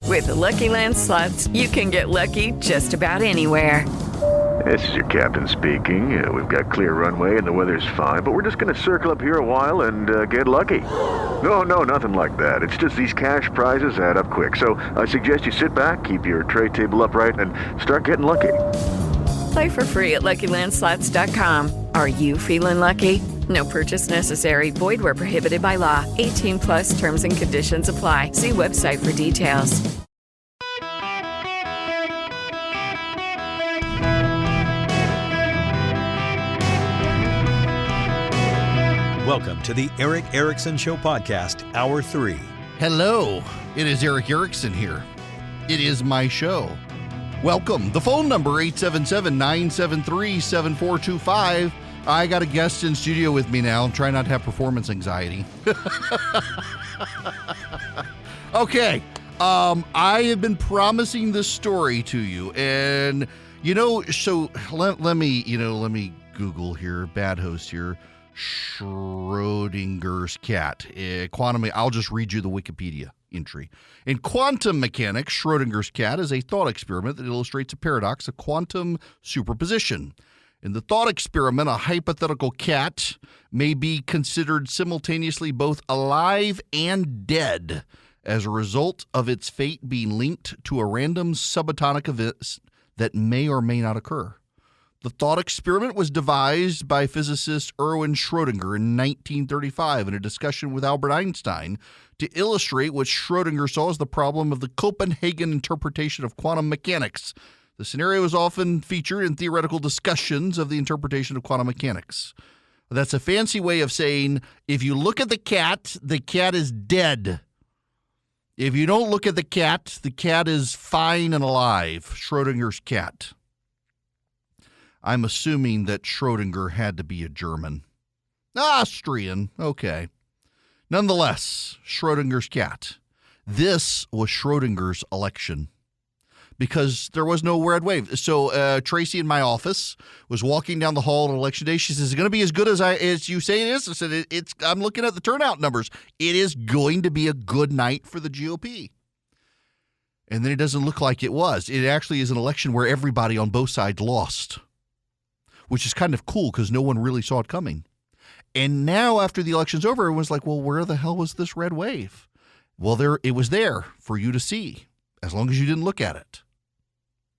With the Lucky Land Slots, you can get lucky just about anywhere. This is your captain speaking. We've got clear runway and the weather's fine, but we're just going to circle up here a while and get lucky. No, nothing like that. It's just these cash prizes add up quick. So I suggest you sit back, keep your tray table upright, and start getting lucky. Play for free at LuckyLandSlots.com. Are you feeling lucky? No purchase necessary. Void where prohibited by law. 18 plus terms and conditions apply. See website for details. Welcome to the Eric Erickson Show Podcast, Hour 3. Hello, it is Eric Erickson here. It is my show. Welcome. The phone number, 877-973-7425. I got a guest in studio with me now. Try not to have performance anxiety. Okay, I have been promising this story to you, and so let me Google here. Bad host here. Schrodinger's cat. I'll just read you the Wikipedia entry. In quantum mechanics, Schrodinger's cat is a thought experiment that illustrates a paradox of quantum superposition. In the thought experiment, a hypothetical cat may be considered simultaneously both alive and dead as a result of its fate being linked to a random subatomic event that may or may not occur. The thought experiment was devised by physicist Erwin Schrödinger in 1935 in a discussion with Albert Einstein to illustrate what Schrödinger saw as the problem of the Copenhagen interpretation of quantum mechanics. The scenario is often featured in theoretical discussions of the interpretation of quantum mechanics. That's a fancy way of saying if you look at the cat is dead. If you don't look at the cat is fine and alive. Schrödinger's cat. I'm assuming that Schrödinger had to be a German. Austrian, okay. Nonetheless, Schrödinger's cat. This was Schrödinger's election because there was no red wave. So Tracy in my office was walking down the hall on election day. She says, "It's going to be as good as you say it is." I said, I'm looking at the turnout numbers. It is going to be a good night for the GOP. And then it doesn't look like it was. It actually is an election where everybody on both sides lost, which is kind of cool because no one really saw it coming. And now after the election's over, everyone's like, well, where the hell was this red wave? Well, it was there for you to see as long as you didn't look at it.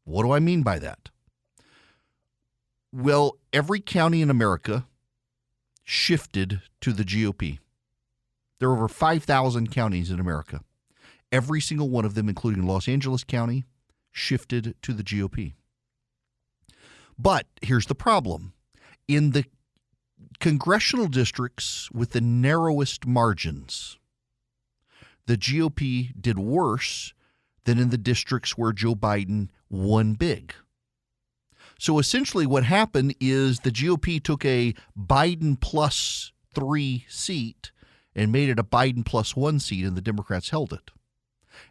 What do I mean by that? Well, every county in America shifted to the GOP. There are over 5,000 counties in America. Every single one of them, including Los Angeles County, shifted to the GOP. But here's the problem. In the congressional districts with the narrowest margins, the GOP did worse than in the districts where Joe Biden won big. So essentially what happened is the GOP took a Biden plus 3 seat and made it a Biden plus 1 seat, and the Democrats held it.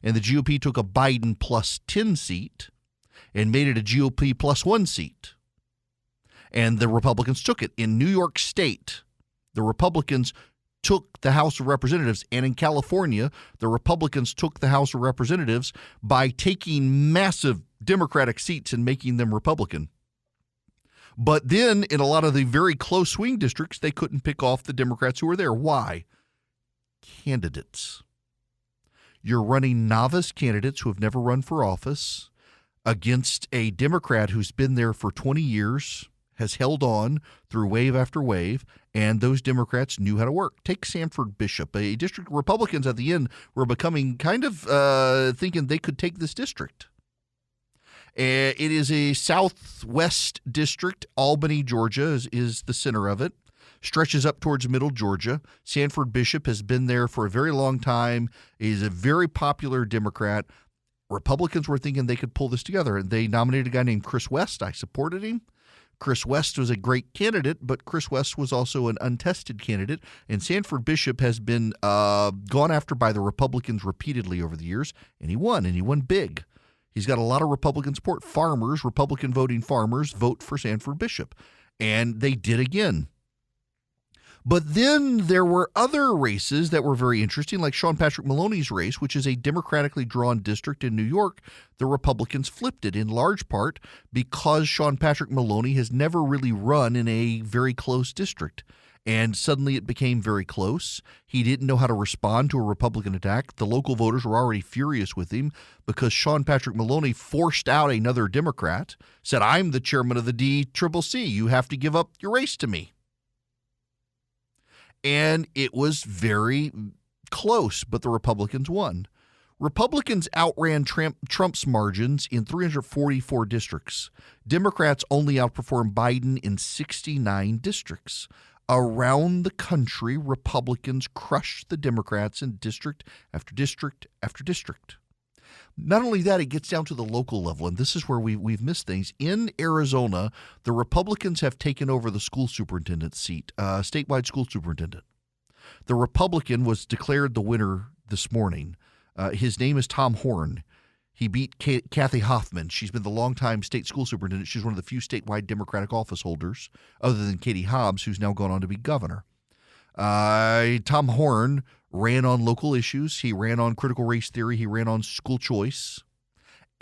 And the GOP took a Biden plus 10 seat and made it a GOP plus 1 seat. And the Republicans took it. In New York State, the Republicans took the House of Representatives. And in California, the Republicans took the House of Representatives by taking massive Democratic seats and making them Republican. But then in a lot of the very close swing districts, they couldn't pick off the Democrats who were there. Why? Candidates. You're running novice candidates who have never run for office against a Democrat who's been there for 20 years, has held on through wave after wave, and those Democrats knew how to work. Take Sanford Bishop. A district Republicans at the end were becoming kind of thinking they could take this district. It is a southwest district. Albany, Georgia is the center of it. Stretches up towards middle Georgia. Sanford Bishop has been there for a very long time. He's a very popular Democrat. Republicans were thinking they could pull this together, and they nominated a guy named Chris West. I supported him. Chris West was a great candidate, but Chris West was also an untested candidate, and Sanford Bishop has been gone after by the Republicans repeatedly over the years, and he won big. He's got a lot of Republican support. Farmers, Republican voting farmers, vote for Sanford Bishop, and they did again. But then there were other races that were very interesting, like Sean Patrick Maloney's race, which is a democratically drawn district in New York. The Republicans flipped it in large part because Sean Patrick Maloney has never really run in a very close district. And suddenly it became very close. He didn't know how to respond to a Republican attack. The local voters were already furious with him because Sean Patrick Maloney forced out another Democrat, said, I'm the chairman of the DCCC. You have to give up your race to me. And it was very close, but the Republicans won. Republicans outran Trump's margins in 344 districts. Democrats only outperformed Biden in 69 districts. Around the country, Republicans crushed the Democrats in district after district after district. Not only that, it gets down to the local level, and this is where we've missed things. In Arizona, the Republicans have taken over the school superintendent seat, statewide school superintendent. The Republican was declared the winner this morning. His name is Tom Horn. He beat Kathy Hoffman. She's been the longtime state school superintendent. She's one of the few statewide Democratic office holders, other than Katie Hobbs, who's now gone on to be governor. Tom Horn ran on local issues. He ran on critical race theory. He ran on school choice.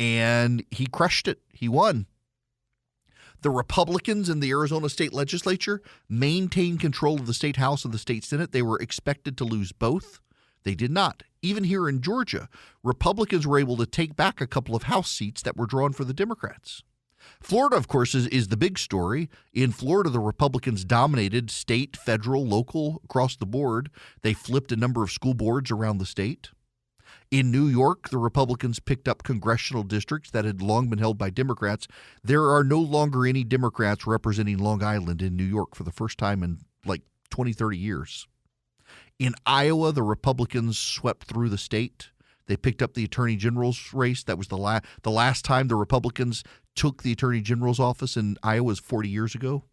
And he crushed it. He won. The Republicans in the Arizona state legislature maintained control of the state House and the state Senate. They were expected to lose both. They did not. Even here in Georgia, Republicans were able to take back a couple of House seats that were drawn for the Democrats. Florida, of course, is the big story. In Florida, the Republicans dominated state, federal, local, across the board. They flipped a number of school boards around the state. In New York, the Republicans picked up congressional districts that had long been held by Democrats. There are no longer any Democrats representing Long Island in New York for the first time in like 20, 30 years. In Iowa, the Republicans swept through the state. They picked up the Attorney General's race. That was the last time the Republicans took the Attorney General's office in Iowa was 40 years ago.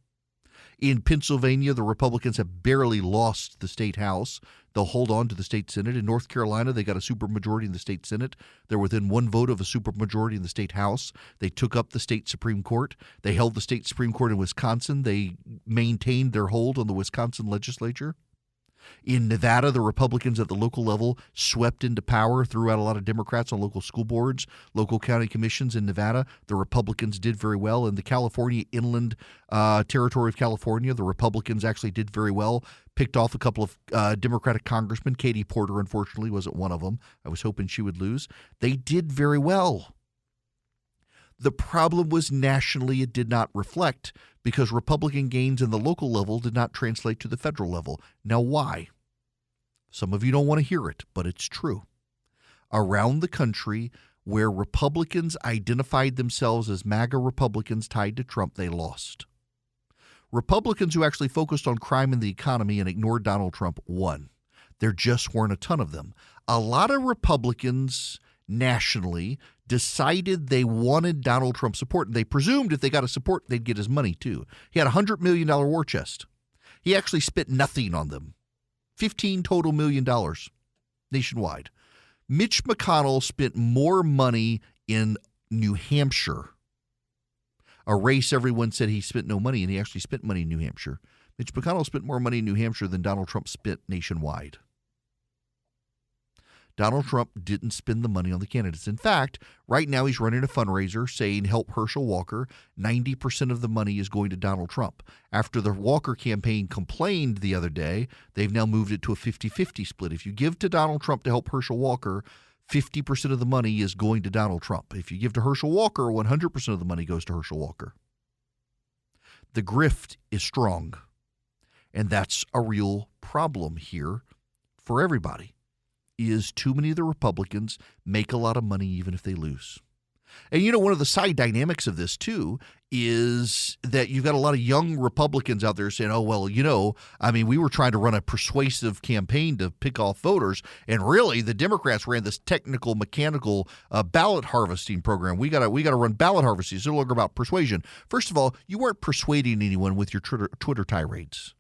In Pennsylvania, the Republicans have barely lost the state House. They'll hold on to the state Senate. In North Carolina, they got a supermajority in the state Senate. They're within one vote of a supermajority in the state House. They took up the state Supreme Court. They held the state Supreme Court in Wisconsin. They maintained their hold on the Wisconsin legislature. In Nevada, the Republicans at the local level swept into power, threw out a lot of Democrats on local school boards, local county commissions in Nevada. The Republicans did very well. In the California inland territory of California, the Republicans actually did very well, picked off a couple of Democratic congressmen. Katie Porter, unfortunately, wasn't one of them. I was hoping she would lose. They did very well. The problem was nationally it did not reflect because Republican gains in the local level did not translate to the federal level. Now, why? Some of you don't want to hear it, but it's true. Around the country where Republicans identified themselves as MAGA Republicans tied to Trump, they lost. Republicans who actually focused on crime and the economy and ignored Donald Trump won. There just weren't a ton of them. A lot of Republicans nationally decided they wanted Donald Trump support, and they presumed if they got his support, they'd get his money too. He had a $100 million war chest. He actually spent nothing on them. $15 total million nationwide. Mitch McConnell spent more money in New Hampshire, a race everyone said he spent no money, and he actually spent money in New Hampshire. Mitch McConnell spent more money in New Hampshire than Donald Trump spent nationwide. Donald Trump didn't spend the money on the candidates. In fact, right now he's running a fundraiser saying help Herschel Walker. 90% of the money is going to Donald Trump. After the Walker campaign complained the other day, they've now moved it to a 50-50 split. If you give to Donald Trump to help Herschel Walker, 50% of the money is going to Donald Trump. If you give to Herschel Walker, 100% of the money goes to Herschel Walker. The grift is strong, and that's a real problem here for everybody. Is too many of the Republicans make a lot of money even if they lose. And, you know, one of the side dynamics of this, too, is that you've got a lot of young Republicans out there saying, oh, well, you know, I mean, we were trying to run a persuasive campaign to pick off voters, and really the Democrats ran this technical, mechanical ballot harvesting program. We got to run ballot harvesting. It's no longer about persuasion. First of all, you weren't persuading anyone with your Twitter tirades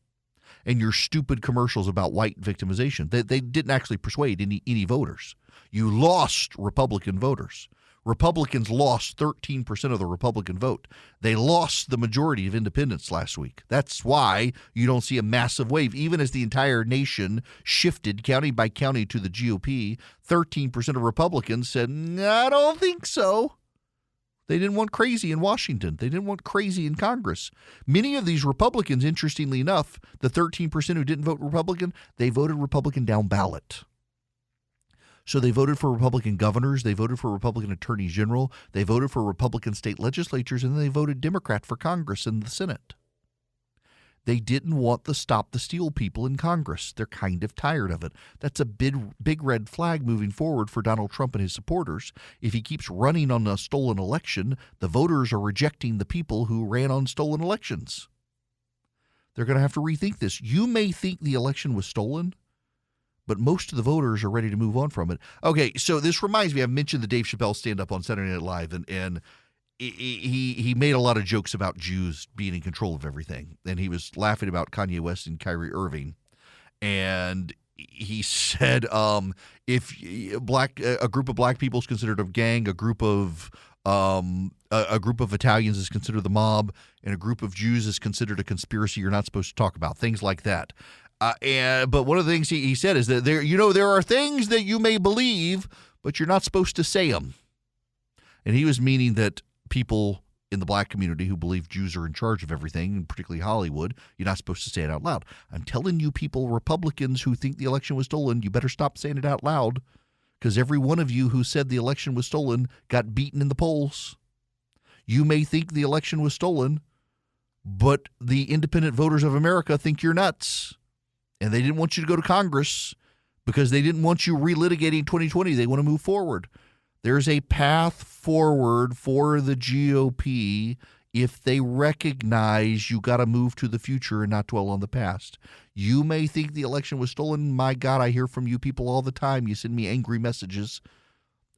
and your stupid commercials about white victimization. They didn't actually persuade any voters. You lost Republican voters. Republicans lost 13% of the Republican vote. They lost the majority of independents last week. That's why you don't see a massive wave. Even as the entire nation shifted county by county to the GOP, 13% of Republicans said, I don't think so. They didn't want crazy in Washington. They didn't want crazy in Congress. Many of these Republicans, interestingly enough, the 13% who didn't vote Republican, they voted Republican down ballot. So they voted for Republican governors, they voted for Republican attorneys general, they voted for Republican state legislatures, and then they voted Democrat for Congress and the Senate. They didn't want the stop the steal people in Congress. They're kind of tired of it. That's a big red flag moving forward for Donald Trump and his supporters. If he keeps running on a stolen election, the voters are rejecting the people who ran on stolen elections. They're going to have to rethink this. You may think the election was stolen, but most of the voters are ready to move on from it. Okay, so this reminds me, I've mentioned the Dave Chappelle stand-up on Saturday Night Live, and he made a lot of jokes about Jews being in control of everything. And he was laughing about Kanye West and Kyrie Irving. And he said if a group of black people is considered a gang, a group of Italians is considered the mob, and a group of Jews is considered a conspiracy you're not supposed to talk about, things like that. But one of the things he said is that there are things that you may believe, but you're not supposed to say them. And he was meaning that people in the black community who believe Jews are in charge of everything, particularly Hollywood, you're not supposed to say it out loud. I'm telling you people, Republicans who think the election was stolen, you better stop saying it out loud, because every one of you who said the election was stolen got beaten in the polls. You may think the election was stolen, but the independent voters of America think you're nuts. And they didn't want you to go to Congress because they didn't want you relitigating 2020. They want to move forward. There's a path forward for the GOP if they recognize you got to move to the future and not dwell on the past. You may think the election was stolen. My God, I hear from you people all the time. You send me angry messages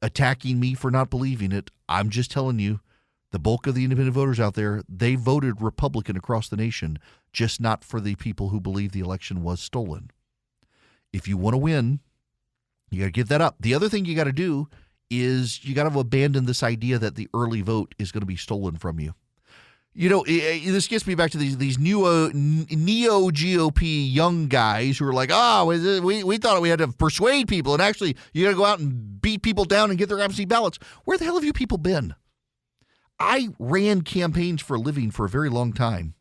attacking me for not believing it. I'm just telling you, the bulk of the independent voters out there, they voted Republican across the nation, just not for the people who believe the election was stolen. If you want to win, you got to give that up. The other thing you got to do is you got to abandon this idea that the early vote is going to be stolen from you. You know, this gets me back to these neo-GOP young guys who are like, we thought we had to persuade people, and actually you got to go out and beat people down and get their absentee ballots. Where the hell have you people been? I ran campaigns for a living for a very long time.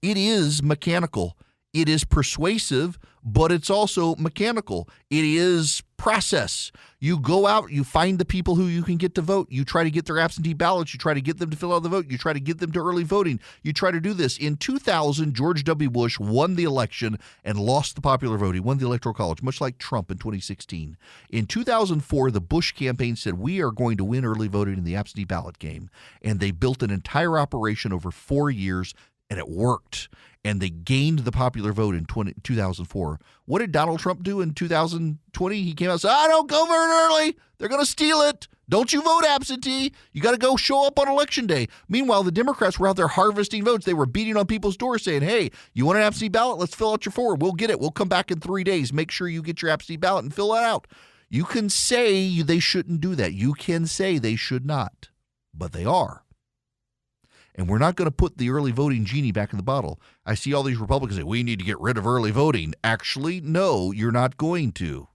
It is mechanical. It is persuasive, but it's also mechanical. It is process. You go out, you find the people who you can get to vote. You try to get their absentee ballots. You try to get them to fill out the vote. You try to get them to early voting. You try to do this. In 2000, George W. Bush won the election and lost the popular vote. He won the Electoral College, much like Trump in 2016. In 2004, the Bush campaign said, we are going to win early voting in the absentee ballot game. And they built an entire operation over 4 years, and it worked. And they gained the popular vote in 2004. What did Donald Trump do in 2020? He came out and said, don't go vote early. They're going to steal it. Don't you vote absentee. You got to go show up on Election Day. Meanwhile, the Democrats were out there harvesting votes. They were beating on people's doors saying, hey, you want an absentee ballot? Let's fill out your form. We'll get it. We'll come back in 3 days. Make sure you get your absentee ballot and fill it out. You can say they shouldn't do that. You can say they should not, but they are. And we're not going to put the early voting genie back in the bottle. I see all these Republicans say, we need to get rid of early voting. Actually, no, you're not going to.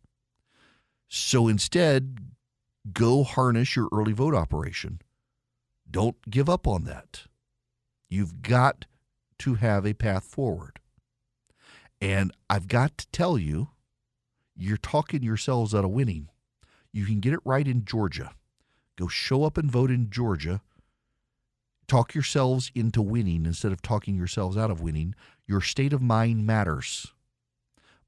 So instead, go harness your early vote operation. Don't give up on that. You've got to have a path forward. And I've got to tell you, you're talking yourselves out of winning. You can get it right in Georgia. Go show up and vote in Georgia. Talk yourselves into winning instead of talking yourselves out of winning. Your state of mind matters.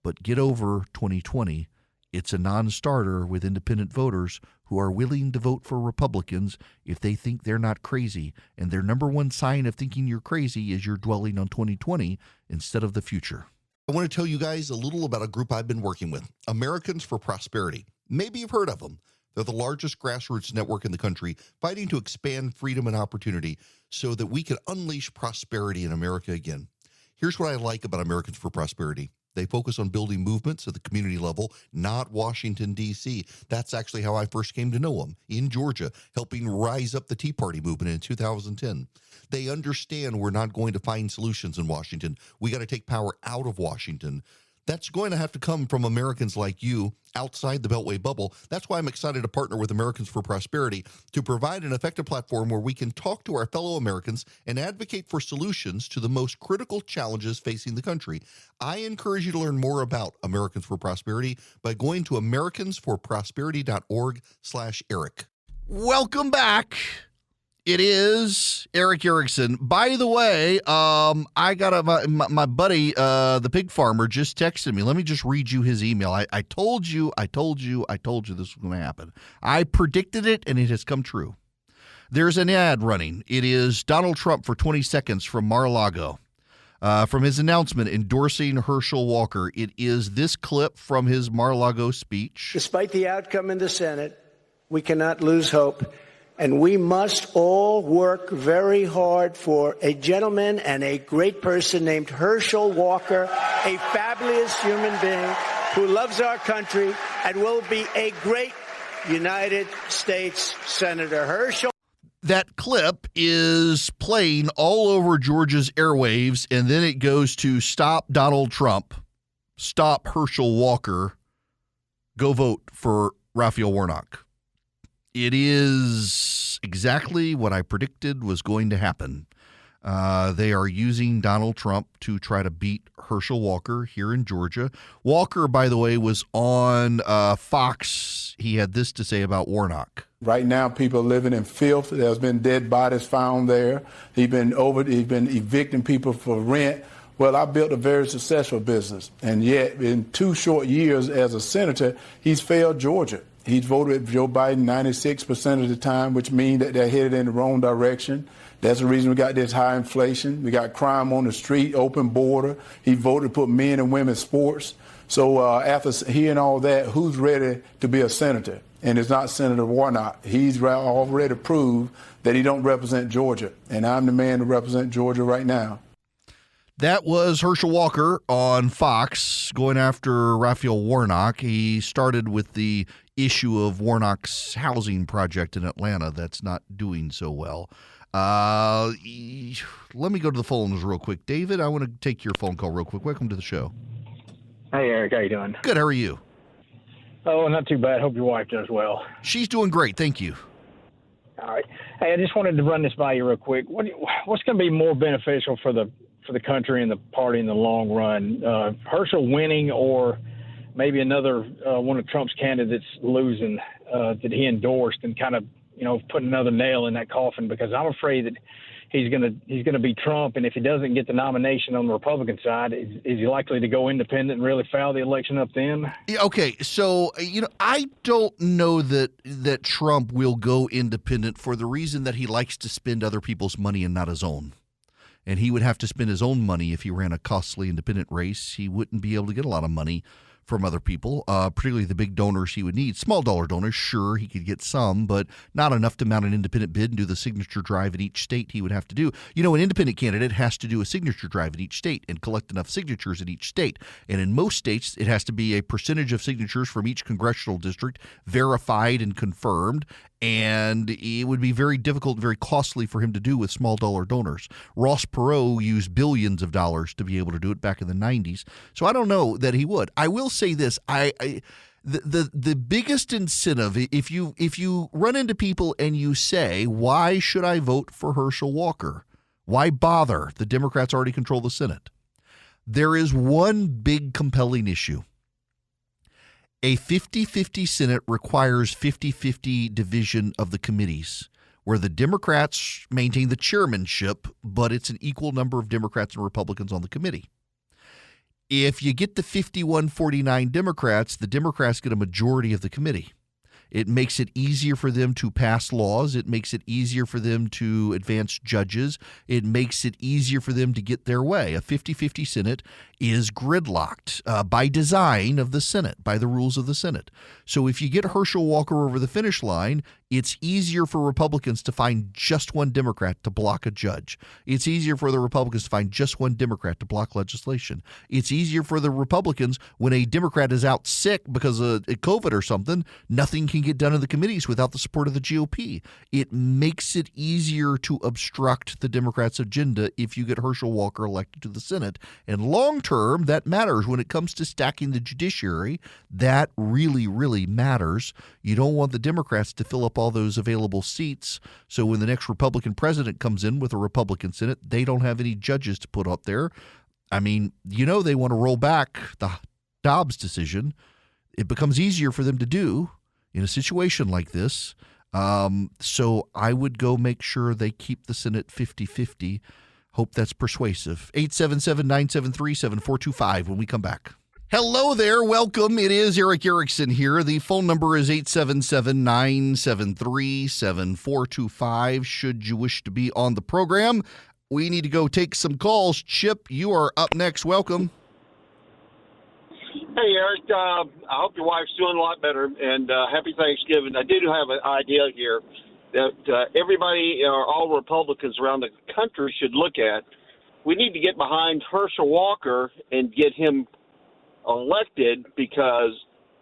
But get over 2020. It's a non-starter with independent voters who are willing to vote for Republicans if they think they're not crazy. And their number one sign of thinking you're crazy is you're dwelling on 2020 instead of the future. I want to tell you guys a little about a group I've been working with, Americans for Prosperity. Maybe you've heard of them. They're the largest grassroots network in the country, fighting to expand freedom and opportunity so that we can unleash prosperity in America again. Here's what I like about Americans for Prosperity. They focus on building movements at the community level, not Washington, D.C. That's actually how I first came to know them, in Georgia, helping rise up the Tea Party movement in 2010. They understand we're not going to find solutions in Washington. We got to take power out of Washington. That's going to have to come from Americans like you outside the Beltway bubble. That's why I'm excited to partner with Americans for Prosperity to provide an effective platform where we can talk to our fellow Americans and advocate for solutions to the most critical challenges facing the country. I encourage you to learn more about Americans for Prosperity by going to americansforprosperity.org/Eric. Welcome back. It is Eric Erickson. By the way, I got my buddy, the pig farmer, just texted me. Let me just read you his email. I told you this was going to happen. I predicted it, and it has come true. There's an ad running. It is Donald Trump for 20 seconds from Mar-a-Lago. From his announcement endorsing Herschel Walker. It is this clip from his Mar-a-Lago speech. Despite the outcome in the Senate, we cannot lose hope. And we must all work very hard for a gentleman and a great person named Herschel Walker, a fabulous human being who loves our country and will be a great United States Senator. Herschel. That clip is playing all over Georgia's airwaves, and then it goes to stop Donald Trump, stop Herschel Walker, go vote for Raphael Warnock. It is exactly what I predicted was going to happen. They are using Donald Trump to try to beat Herschel Walker here in Georgia. Walker, by the way, was on Fox. He had this to say about Warnock. Right now, people are living in filth. There's been dead bodies found there. He's been evicting people for rent. Well, I built a very successful business, and yet in 2 short years as a senator, he's failed Georgia. He's voted with Joe Biden 96% of the time, which means that they're headed in the wrong direction. That's the reason we got this high inflation. We got crime on the street, open border. He voted to put men and women in sports. So after hearing all that, who's ready to be a senator? And it's not Senator Warnock. He's already proved that he don't represent Georgia. And I'm the man to represent Georgia right now. That was Herschel Walker on Fox going after Raphael Warnock. He started with the issue of Warnock's housing project in Atlanta that's not doing so well. Let me go to the phones real quick. David, I want to take your phone call real quick. Welcome to the show. Hey, Eric. How you doing? Good. How are you? Oh, not too bad. Hope your wife does well. She's doing great. Thank you. All right. Hey, I just wanted to run this by you real quick. What's going to be more beneficial for the country and the party in the long run? Herschel winning, or maybe another one of Trump's candidates losing that he endorsed, and kind of put another nail in that coffin? Because I'm afraid that he's gonna be Trump, and if he doesn't get the nomination on the Republican side, is he likely to go independent and really foul the election up then? Yeah, okay, so I don't know that Trump will go independent for the reason that he likes to spend other people's money and not his own. And he would have to spend his own money if he ran a costly independent race. He wouldn't be able to get a lot of money from other people, particularly the big donors he would need. Small dollar donors, sure, he could get some, but not enough to mount an independent bid and do the signature drive in each state he would have to do. An independent candidate has to do a signature drive in each state and collect enough signatures in each state. And in most states, it has to be a percentage of signatures from each congressional district verified and confirmed. And it would be very difficult, very costly for him to do with small dollar donors. Ross Perot used billions of dollars to be able to do it back in the 90s. So I don't know that he would. I will say this. The biggest incentive, if you run into people and you say, why should I vote for Herschel Walker? Why bother? The Democrats already control the Senate. There is one big compelling issue. A 50-50 Senate requires 50-50 division of the committees, where the Democrats maintain the chairmanship, but it's an equal number of Democrats and Republicans on the committee. If you get the 51-49 Democrats, the Democrats get a majority of the committee. It makes it easier for them to pass laws. It makes it easier for them to advance judges. It makes it easier for them to get their way. A 50-50 Senate is gridlocked by design of the Senate, by the rules of the Senate. So if you get Herschel Walker over the finish line, It's easier for Republicans to find just one Democrat to block a judge. It's easier for the Republicans to find just one Democrat to block legislation. It's easier for the Republicans when a Democrat is out sick because of COVID or something, nothing can get done in the committees without the support of the GOP. It makes it easier to obstruct the Democrats' agenda if you get Herschel Walker elected to the Senate. And long term, that matters. When it comes to stacking the judiciary, that really, really matters. You don't want the Democrats to fill up all those available seats, so when the next Republican president comes in with a Republican Senate, they don't have any judges to put up there. I mean, they want to roll back the Dobbs decision. It becomes easier for them to do in a situation like this. So I would go make sure they keep the Senate 50-50. Hope that's persuasive. 877-973-7425 when we come back. Hello there. Welcome. It is Eric Erickson here. The phone number is 877-973-7425. Should you wish to be on the program, we need to go take some calls. Chip, you are up next. Welcome. Hey, Eric. I hope your wife's doing a lot better, and happy Thanksgiving. I did have an idea here that everybody, or all Republicans around the country, should look at. We need to get behind Herschel Walker and get him elected, because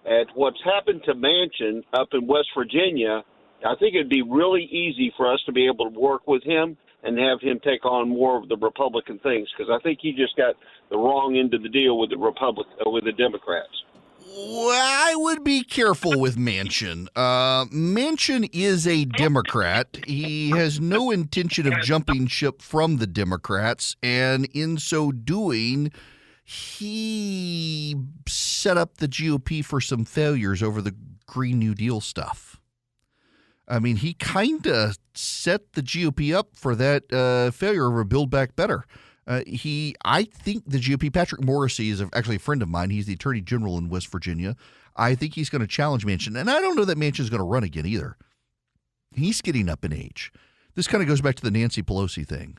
at what's happened to Manchin up in West Virginia, I think it'd be really easy for us to be able to work with him and have him take on more of the Republican things, because I think he just got the wrong end of the deal with the Democrats. Well, I would be careful with Manchin. Manchin is a Democrat. He has no intention of jumping ship from the Democrats, and in so doing, he set up the GOP for some failures over the Green New Deal stuff. I mean, he kind of set the GOP up for that failure over Build Back Better. I think the GOP, Patrick Morrissey is actually a friend of mine. He's the Attorney General in West Virginia. I think he's going to challenge Manchin. And I don't know that Manchin is going to run again either. He's getting up in age. This kind of goes back to the Nancy Pelosi thing.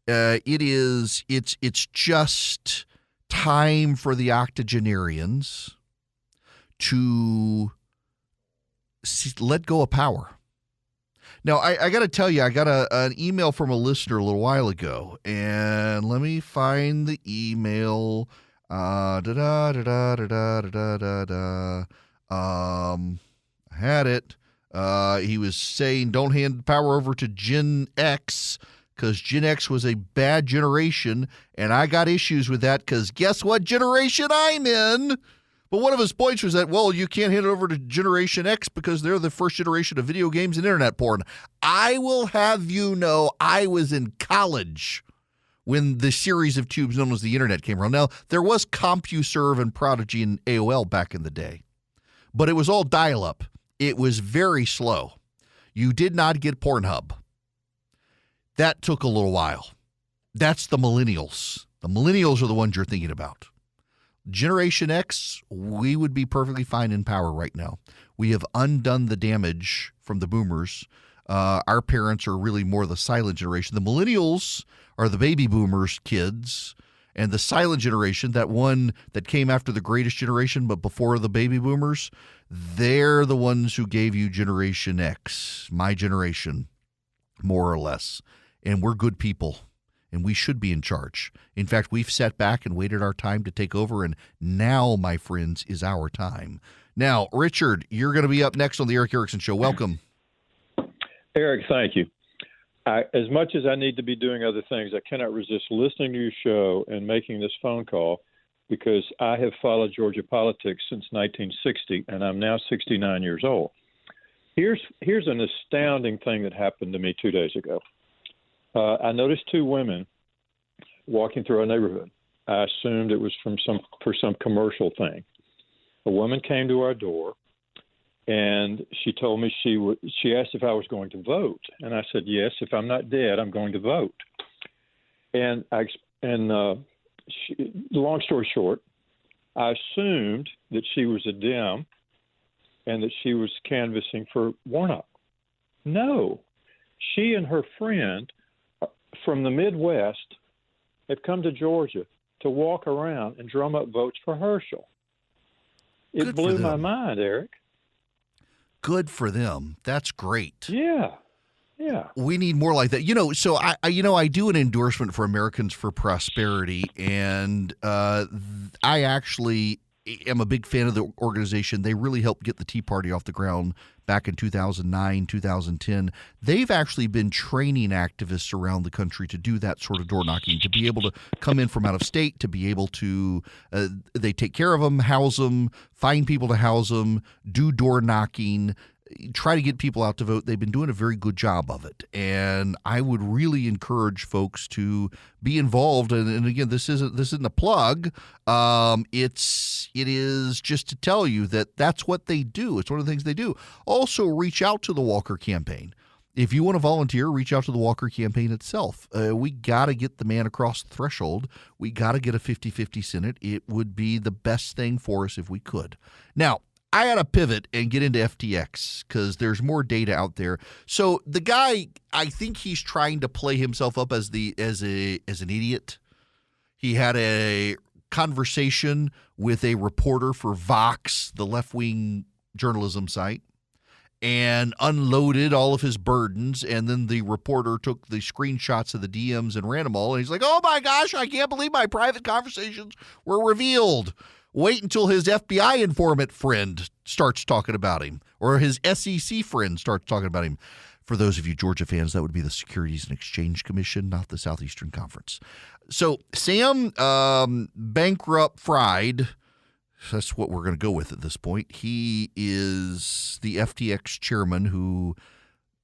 It's just time for the octogenarians to let go of power. Now, I got to tell you, I got an email from a listener a little while ago, and let me find the email. I had it. He was saying, don't hand power over to Gen X, because Gen X was a bad generation, and I got issues with that because guess what generation I'm in? But one of his points was that, well, you can't hand it over to Generation X because they're the first generation of video games and internet porn. I will have you know I was in college when the series of tubes known as the internet came around. Now, there was CompuServe and Prodigy and AOL back in the day, but it was all dial-up. It was very slow. You did not get Pornhub. That took a little while. That's the millennials. The millennials are the ones you're thinking about. Generation X, we would be perfectly fine in power right now. We have undone the damage from the boomers. Our parents are really more the silent generation. The millennials are the baby boomers' kids, and the silent generation, that one that came after the greatest generation but before the baby boomers, they're the ones who gave you Generation X, my generation, more or less. And we're good people, and we should be in charge. In fact, we've sat back and waited our time to take over, and now, my friends, is our time. Now, Richard, you're going to be up next on the Eric Erickson Show. Welcome. Eric, thank you. As much as I need to be doing other things, I cannot resist listening to your show and making this phone call, because I have followed Georgia politics since 1960, and I'm now 69 years old. Here's an astounding thing that happened to me 2 days ago. I noticed two women walking through our neighborhood. I assumed it was for some commercial thing. A woman came to our door, and she told me she asked if I was going to vote, and I said yes. If I'm not dead, I'm going to vote. And long story short, I assumed that she was a Dem and that she was canvassing for Warnock. No, she and her friend from the Midwest have come to Georgia to walk around and drum up votes for Herschel. It blew my mind, Eric. Good for them. That's great. Yeah. We need more like that. So I do an endorsement for Americans for Prosperity, and I actually am a big fan of the organization. They really helped get the Tea Party off the ground back in 2009, 2010. They've actually been training activists around the country to do that sort of door knocking, to be able to come in from out of state, to be able to, they take care of them, house them, find people to house them, do door knocking, try to get people out to vote. They've been doing a very good job of it. And I would really encourage folks to be involved. And again, this isn't a plug. It is just to tell you that that's what they do. It's one of the things they do. Also, reach out to the Walker campaign. If you want to volunteer, reach out to the Walker campaign itself. We got to get the man across the threshold. We got to get a 50-50 Senate. It would be the best thing for us if we could. Now, I had to pivot and get into FTX because there's more data out there. So the guy, I think he's trying to play himself up as an idiot. He had a conversation with a reporter for Vox, the left-wing journalism site, and unloaded all of his burdens. And then the reporter took the screenshots of the DMs and ran them all. And he's like, "Oh my gosh, I can't believe my private conversations were revealed." Wait until his FBI informant friend starts talking about him, or his SEC friend starts talking about him. For those of you Georgia fans, that would be the Securities and Exchange Commission, not the Southeastern Conference. So Sam Bankrupt Fried, that's what we're going to go with at this point. He is the FTX chairman who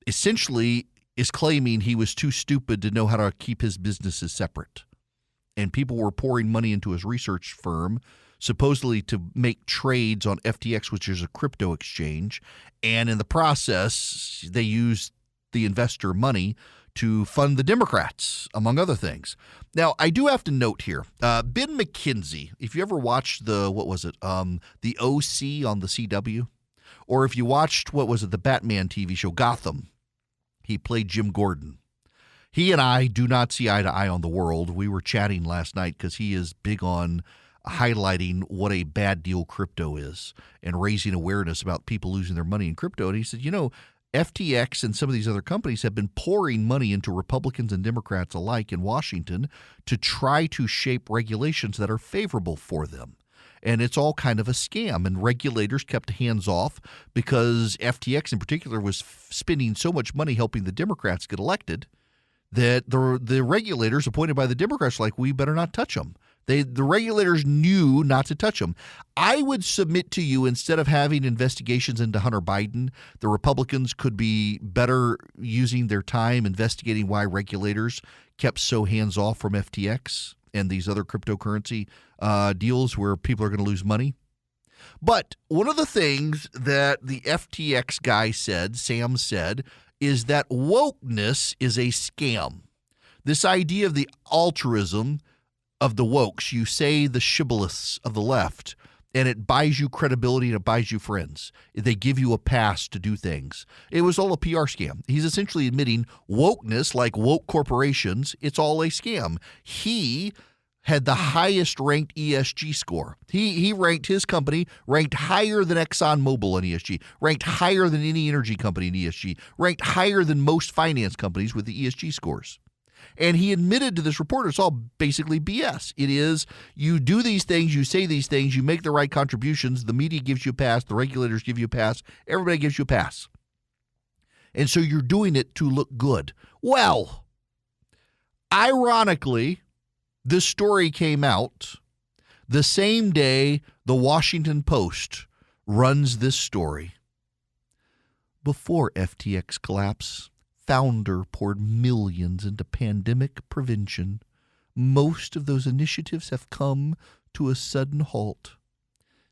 essentially is claiming he was too stupid to know how to keep his businesses separate. And people were pouring money into his research firm, supposedly to make trades on FTX, which is a crypto exchange. And in the process, they used the investor money to fund the Democrats, among other things. Now, I do have to note here, Ben McKenzie, if you ever watched the OC on the CW, or if you watched, the Batman TV show Gotham, he played Jim Gordon. He and I do not see eye to eye on the world. We were chatting last night because he is big on highlighting what a bad deal crypto is and raising awareness about people losing their money in crypto. And he said, FTX and some of these other companies have been pouring money into Republicans and Democrats alike in Washington to try to shape regulations that are favorable for them. And it's all kind of a scam. And regulators kept hands off because FTX in particular was spending so much money helping the Democrats get elected that the regulators appointed by the Democrats were like, we better not touch them. The regulators knew not to touch them. I would submit to you, instead of having investigations into Hunter Biden, the Republicans could be better using their time investigating why regulators kept so hands off from FTX and these other cryptocurrency deals where people are going to lose money. But one of the things that the FTX guy said, Sam said, is that wokeness is a scam. This idea of the altruism of the wokes, you say the shibboleths of the left, and it buys you credibility and it buys you friends. They give you a pass to do things. It was all a PR scam. He's essentially admitting wokeness, like woke corporations, it's all a scam. He had the highest ranked ESG score. He ranked his company, ranked higher than ExxonMobil in ESG, ranked higher than any energy company in ESG, ranked higher than most finance companies with the ESG scores. And he admitted to this reporter it's all basically BS. It is, you do these things, you say these things, you make the right contributions, the media gives you a pass, the regulators give you a pass, everybody gives you a pass. And so you're doing it to look good. Well, ironically, this story came out the same day the Washington Post runs this story. Before FTX collapse, founder poured millions into pandemic prevention. Most of those initiatives have come to a sudden halt.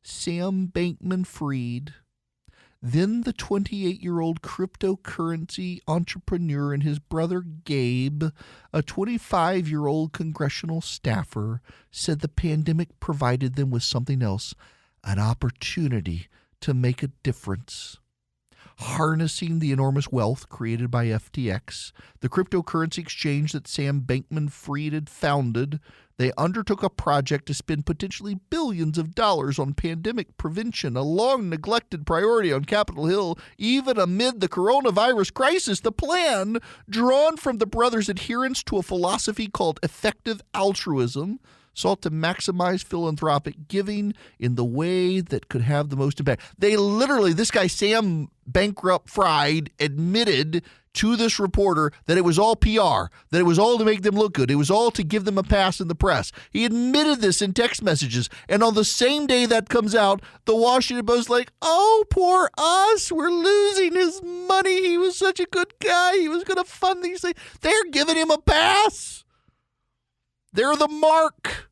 Sam Bankman-Fried, then the 28-year-old cryptocurrency entrepreneur, and his brother Gabe, a 25-year-old congressional staffer, said the pandemic provided them with something else, an opportunity to make a difference. Harnessing the enormous wealth created by FTX, the cryptocurrency exchange that Sam Bankman-Fried had founded, They undertook a project to spend potentially billions of dollars on pandemic prevention, a long-neglected priority on Capitol Hill, even amid the coronavirus crisis. The plan, drawn from the brothers' adherence to a philosophy called effective altruism, sought to maximize philanthropic giving in the way that could have the most impact. They literally, this guy Sam Bankrupt Fried admitted to this reporter that it was all PR, that it was all to make them look good. It was all to give them a pass in the press. He admitted this in text messages. And on the same day that comes out, the Washington Post like, oh, poor us. We're losing his money. He was such a good guy. He was going to fund these things. They're giving him a pass. They're the mark.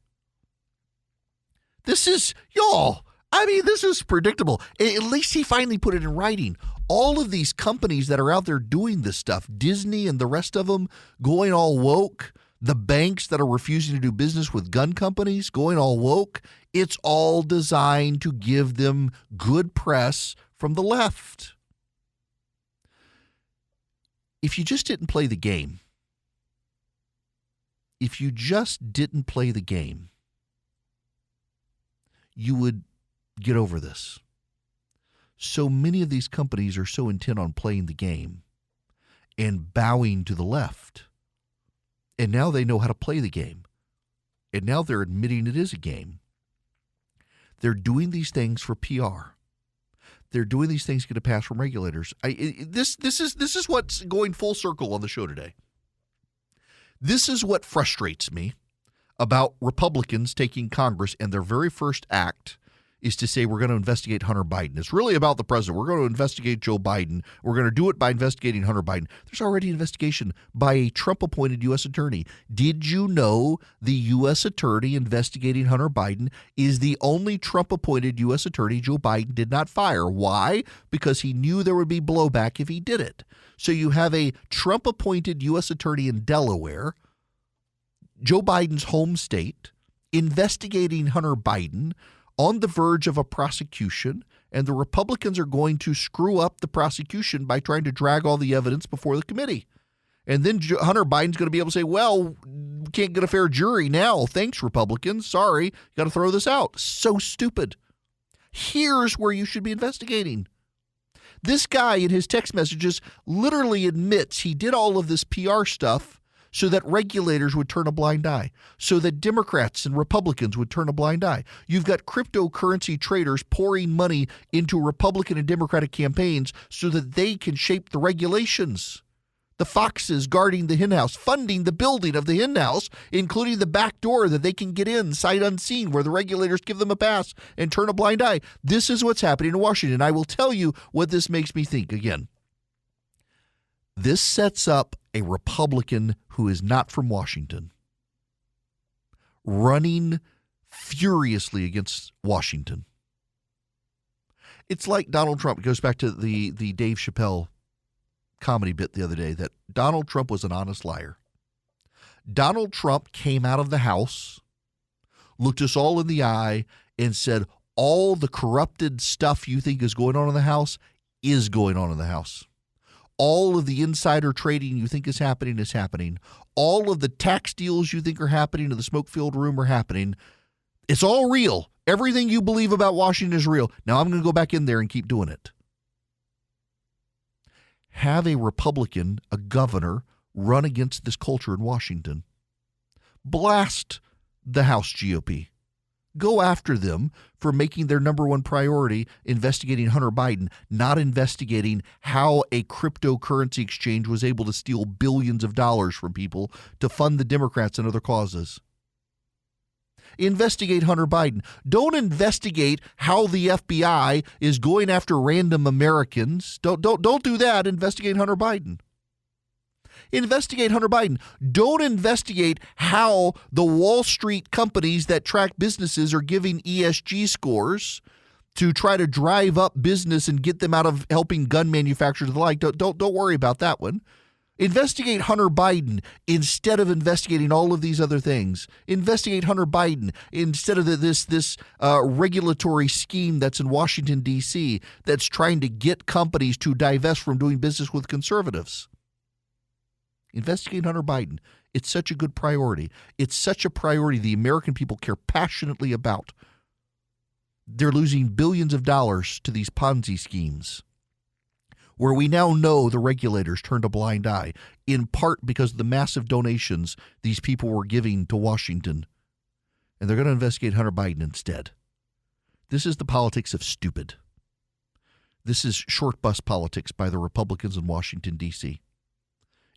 This is, y'all, I mean, this is predictable. At least he finally put it in writing. All of these companies that are out there doing this stuff, Disney and the rest of them going all woke, the banks that are refusing to do business with gun companies going all woke, it's all designed to give them good press from the left. If you just didn't play the game, you would get over this. So many of these companies are so intent on playing the game and bowing to the left. And now they know how to play the game. And now they're admitting it is a game. They're doing these things for PR. They're doing these things to get a pass from regulators. This is what's going full circle on the show today. This is what frustrates me about Republicans taking Congress, and their very first act is to say we're going to investigate Hunter Biden. It's really about the president. We're going to investigate Joe Biden. We're going to do it by investigating Hunter Biden. There's already an investigation by a Trump-appointed U.S. attorney. Did you know the U.S. attorney investigating Hunter Biden is the only Trump-appointed U.S. attorney Joe Biden did not fire? Why? Because he knew there would be blowback if he did it. So you have a Trump-appointed U.S. attorney in Delaware, Joe Biden's home state, investigating Hunter Biden on the verge of a prosecution, and the Republicans are going to screw up the prosecution by trying to drag all the evidence before the committee. And then Hunter Biden's going to be able to say, well, we can't get a fair jury now. Thanks, Republicans. Sorry, you got to throw this out. So stupid. Here's where you should be investigating. This guy in his text messages literally admits he did all of this PR stuff so that regulators would turn a blind eye, so that Democrats and Republicans would turn a blind eye. You've got cryptocurrency traders pouring money into Republican and Democratic campaigns so that they can shape the regulations. The foxes guarding the henhouse, funding the building of the henhouse, including the back door that they can get in sight unseen, where the regulators give them a pass and turn a blind eye. This is what's happening in Washington. I will tell you what this makes me think again. This sets up a Republican who is not from Washington, running furiously against Washington. It's like Donald Trump. It goes back to the Dave Chappelle comedy bit the other day that Donald Trump was an honest liar. Donald Trump came out of the House, looked us all in the eye, and said, all the corrupted stuff you think is going on in the House is going on in the House. All of the insider trading you think is happening is happening. All of the tax deals you think are happening in the smoke-filled room are happening. It's all real. Everything you believe about Washington is real. Now I'm going to go back in there and keep doing it. Have a Republican, a governor, run against this culture in Washington. Blast the House GOP. Go after them for making their number one priority investigating Hunter Biden, not investigating how a cryptocurrency exchange was able to steal billions of dollars from people to fund the Democrats and other causes. Investigate Hunter Biden. Don't investigate how the FBI is going after random Americans. Don't do that. Investigate Hunter Biden. Investigate Hunter Biden. Don't investigate how the Wall Street companies that track businesses are giving ESG scores to try to drive up business and get them out of helping gun manufacturers and the like. Don't worry about that one. Investigate Hunter Biden instead of investigating all of these other things. Investigate Hunter Biden instead of this regulatory scheme that's in Washington, D.C. that's trying to get companies to divest from doing business with conservatives. Investigate Hunter Biden. It's such a good priority. It's such a priority the American people care passionately about. They're losing billions of dollars to these Ponzi schemes, where we now know the regulators turned a blind eye, in part because of the massive donations these people were giving to Washington. And they're going to investigate Hunter Biden instead. This is the politics of stupid. This is short bus politics by the Republicans in Washington, D.C.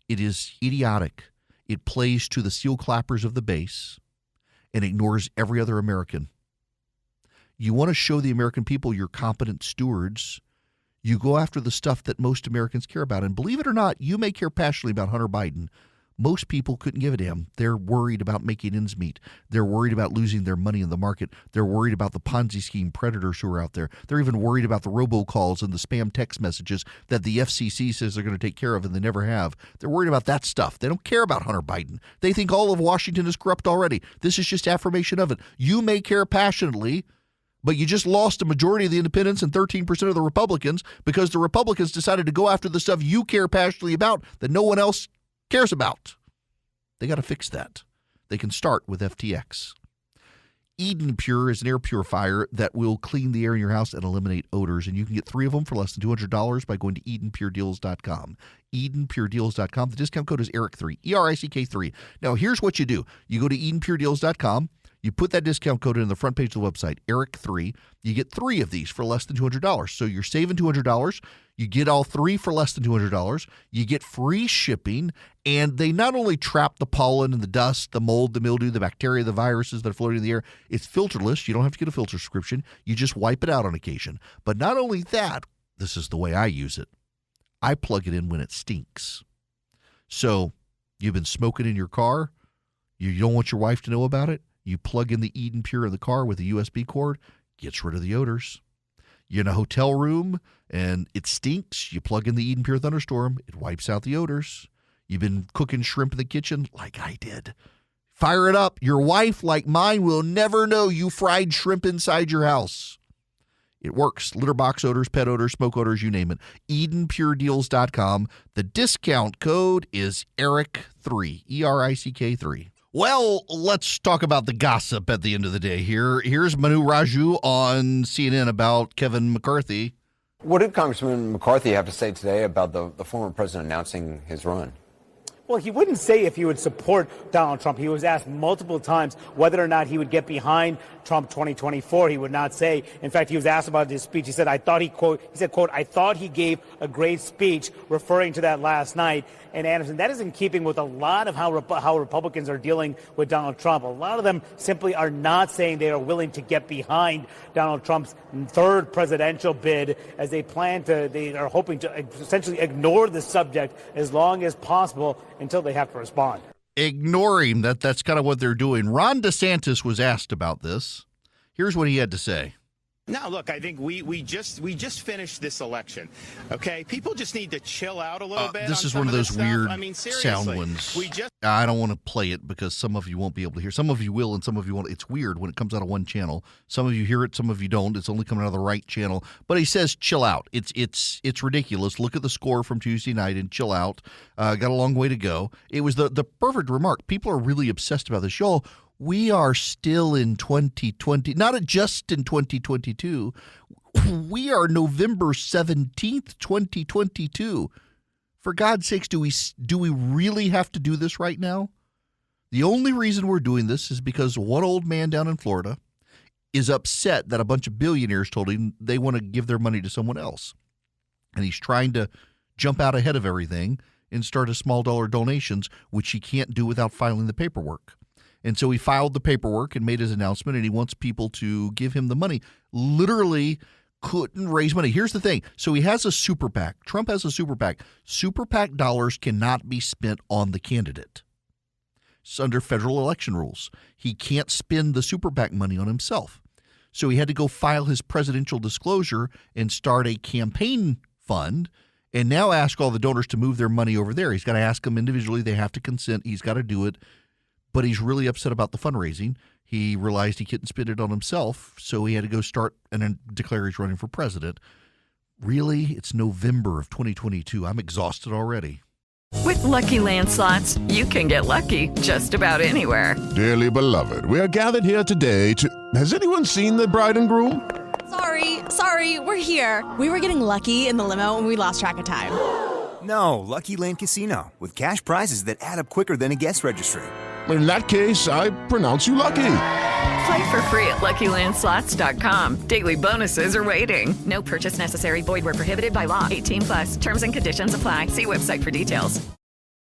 It is idiotic. It plays to the seal clappers of the base and ignores every other American. You want to show the American people you're competent stewards. You go after the stuff that most Americans care about. And believe it or not, you may care passionately about Hunter Biden. Most people couldn't give a damn. They're worried about making ends meet. They're worried about losing their money in the market. They're worried about the Ponzi scheme predators who are out there. They're even worried about the robocalls and the spam text messages that the FCC says they're going to take care of and they never have. They're worried about that stuff. They don't care about Hunter Biden. They think all of Washington is corrupt already. This is just affirmation of it. You may care passionately, but you just lost a majority of the independents and 13% of the Republicans because the Republicans decided to go after the stuff you care passionately about that no one else cares about. They got to fix that. They can start with FTX. Eden Pure is an air purifier that will clean the air in your house and eliminate odors, and you can get 3 of them for less than $200 by going to EdenPureDeals.com. EdenPureDeals.com. The discount code is ERIC3, ERICK3. Now, here's what you do. You go to EdenPureDeals.com. You put that discount code in the front page of the website, ERIC3. You get 3 of these for less than $200. So you're saving $200. You get all 3 for less than $200. You get free shipping, and they not only trap the pollen and the dust, the mold, the mildew, the bacteria, the viruses that are floating in the air. It's filterless. You don't have to get a filter subscription. You just wipe it out on occasion. But not only that, this is the way I use it. I plug it in when it stinks. So you've been smoking in your car. You don't want your wife to know about it. You plug in the Eden Pure in the car with a USB cord, gets rid of the odors. You're in a hotel room and it stinks. You plug in the Eden Pure Thunderstorm, it wipes out the odors. You've been cooking shrimp in the kitchen like I did. Fire it up. Your wife, like mine, will never know you fried shrimp inside your house. It works. Litter box odors, pet odors, smoke odors, you name it. EdenPureDeals.com. The discount code is ERIC3, ERICK3. Well, let's talk about the gossip at the end of the day here. Here's Manu Raju on CNN about Kevin McCarthy. What did Congressman McCarthy have to say today about the former president announcing his run? Well, he wouldn't say if he would support Donald Trump. He was asked multiple times whether or not he would get behind Trump 2024. He would not say. In fact, he was asked about his speech. He said, I thought he gave a great speech, referring to that last night. And Anderson, that is in keeping with a lot of how Republicans are dealing with Donald Trump. A lot of them simply are not saying they are willing to get behind Donald Trump's third presidential bid, as they are hoping to essentially ignore the subject as long as possible until they have to respond. Ignore him. That's kind of what they're doing. Ron DeSantis was asked about this. Here's what he had to say. Now, look, I think we just finished this election. Okay, people just need to chill out a little bit. This is one of those weird sound ones. I don't want to play it because some of you won't be able to hear. Some of you will, and some of you won't. It's weird when it comes out of one channel. Some of you hear it, some of you don't. It's only coming out of the right channel. But he says, "Chill out." It's ridiculous. Look at the score from Tuesday night and chill out. Got a long way to go. It was the perfect remark. People are really obsessed about this. Y'all, we are still in 2020, not just in 2022. We are November 17th, 2022. For God's sakes, do we really have to do this right now? The only reason we're doing this is because one old man down in Florida is upset that a bunch of billionaires told him they want to give their money to someone else. And he's trying to jump out ahead of everything and start a small dollar donations, which he can't do without filing the paperwork. And so he filed the paperwork and made his announcement, and he wants people to give him the money. Literally couldn't raise money. Here's the thing. So he has a super PAC. Trump has a super PAC. Super PAC dollars cannot be spent on the candidate. It's under federal election rules. He can't spend the super PAC money on himself. So he had to go file his presidential disclosure and start a campaign fund and now ask all the donors to move their money over there. He's got to ask them individually. They have to consent. He's got to do it. But he's really upset about the fundraising. He realized he couldn't spend it on himself, so he had to go start and then declare he's running for president. Really? It's November of 2022. I'm exhausted already. With Lucky Land Slots, you can get lucky just about anywhere. Dearly beloved, we are gathered here today to... Has anyone seen the bride and groom? Sorry, we're here. We were getting lucky in the limo and we lost track of time. No, Lucky Land Casino, with cash prizes that add up quicker than a guest registry. In that case, I pronounce you lucky. Play for free at LuckyLandSlots.com. Daily bonuses are waiting. No purchase necessary. Void where prohibited by law. 18+. Terms and conditions apply. See website for details.